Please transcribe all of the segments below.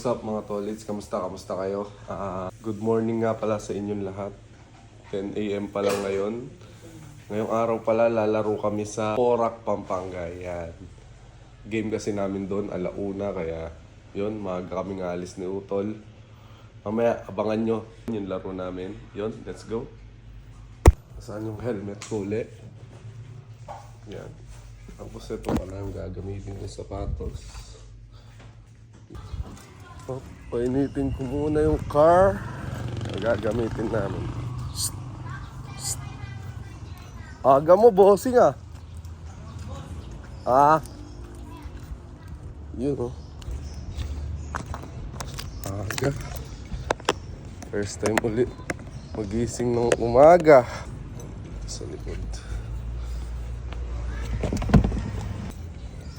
what's up mga tolits? Kamusta kayo? Good morning nga pala sa inyong lahat. 10 AM pa lang ngayon. Ngayong araw pala lalaro kami sa Porac, Pampanga. Yan. Game kasi namin doon, alauna. Kaya yun, maaga kaming alis ni Utol. Mamaya, abangan nyo yung laro namin. Yun, let's go. Saan yung helmet ko uli? Yan. Tapos ito pala yung gagamitin yung sapatos. Painitin ko muna yung car na gagamitin namin. Aga mo, bossing ah. Yun oh. Aga. First time ulit magising ng umaga. Sa likod.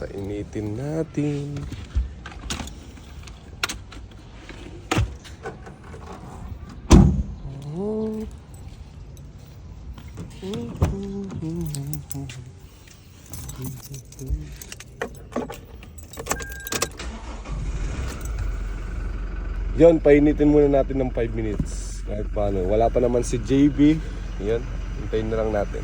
Painitin natin. Yan, painitin muna natin ng 5 minutes. Kahit paano. Wala pa naman si JB. Yan, hintayin na lang natin.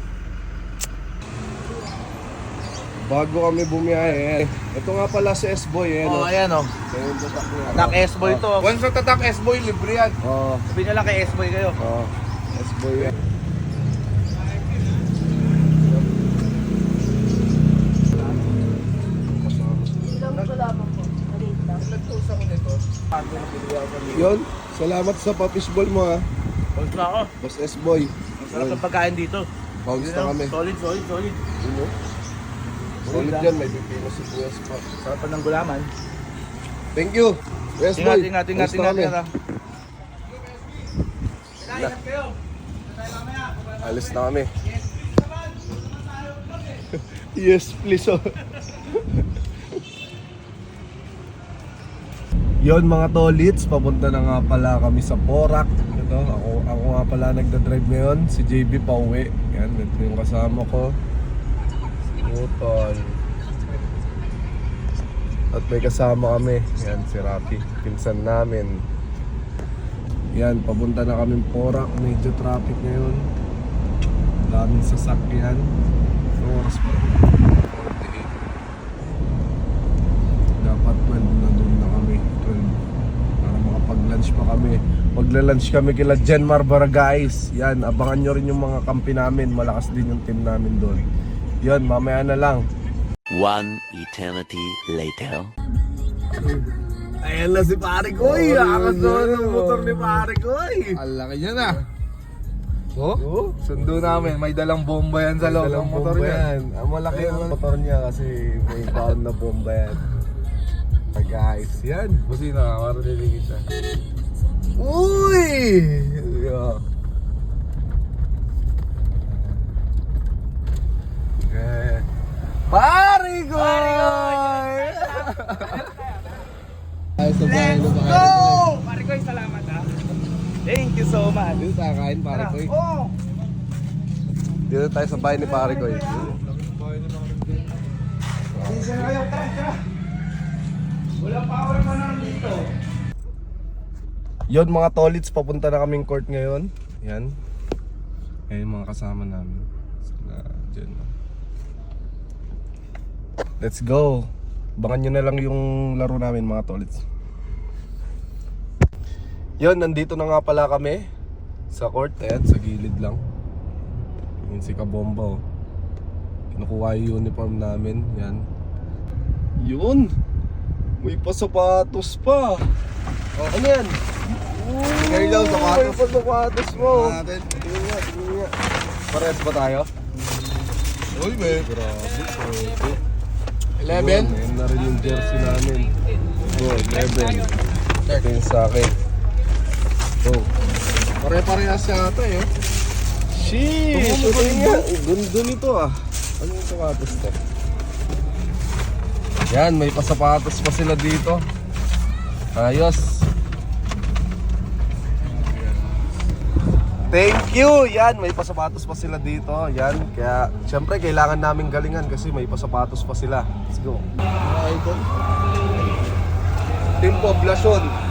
Bago kami bumiyahe, ito nga pala si S-Boy. Ayan o. Tatak S-Boy to. Once na tatak S-Boy, libre yan. Sabihin nyo lang kay S-Boy kayo. S-Boy yan. Yun, salamat sa pa-fishball mo ha. Bounce na ako. Boss S-Boy. Masarap ang pagkain dito. Bounce na kami. Solid. Solid yan, may pipino si Kuya Spot. Sarap ng gulaman. Thank you. S-Boy. Ingat. Alis na kami. Yes, please. Yon mga tolits, papunta na nga pala kami sa Porac. Ito, ako nga pala nagdadrive ngayon. Si JB pauwi. Yan, ito yung kasama ko. Utol. At may kasama kami. Yan, si Rafi. Pinsan namin. Yan, papunta na kami Porac. Medyo traffic ngayon. Daming sasakyan. Oras pa. 48. Dapat 12 na doon na kami. 12. Para makapag-lunch pa kami. Magla-lunch kami kila Genmar Baragais. Yan, abangan nyo rin yung mga kampi namin. Malakas din yung team namin doon. Yan, mamaya na lang. One eternity later. Ayan na si pare Koy. Akas doon ang motor ni pare Koy. Ang laki niya na. Sundo namin. May dalang bomba yan sa loob ng motor niya. Ang malaki ang motor niya kasi may bound na bomba yan. Guys, yan. Busina, marunilingin siya. Uy! Yeah. Okay. Pare Koy! Let's go! Pare Koy, salamat ha. Thank you so much. Dito tayo kain, pare Koy. Dito tayo sa bahay ni pare Koy. Walang power pa naman dito. Yon mga tolits, papunta na kaming court ngayon. Yan. Ayan yung mga kasama namin. Sila dyan. Let's go. Abangan nyo na lang yung laro namin mga tolits. Yon, nandito na nga pala kami sa court. Ayan, sa gilid lang. Yun si Kabomba oh. Kinukuha yung uniform namin. Yan. Yun. May pasapatos pa. Ano yan? Ngayon daw, sapatos. May pasapatos mo. Natin. Tingnan nga. Parehas ba tayo? Uy, man. Grabe, so 11. Ayan na rin yung jersey namin. Go, 11. Ito yung sa akin. Go. Pare-parehas siya ata eh. Sheesh! Ito nga. Gundo nito ah. Ano yung sapatos to? Yan, may pasapatos pa sila dito. Ayos. Thank you! Yan, may pasapatos pa sila dito. Yan, kaya syempre kailangan namin galingan kasi may pasapatos pa sila. Let's go. Team Poblacion.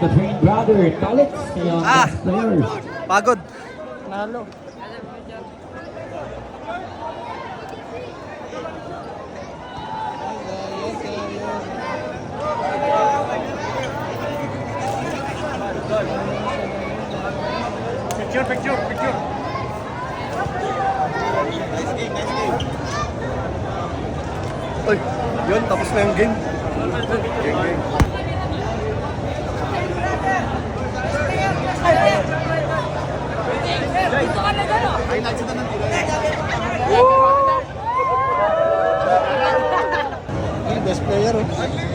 the twin brother, Talix, yung best player. Pagod. Picture. Ay, yun, tapos na yung game. Game. Best player, oh.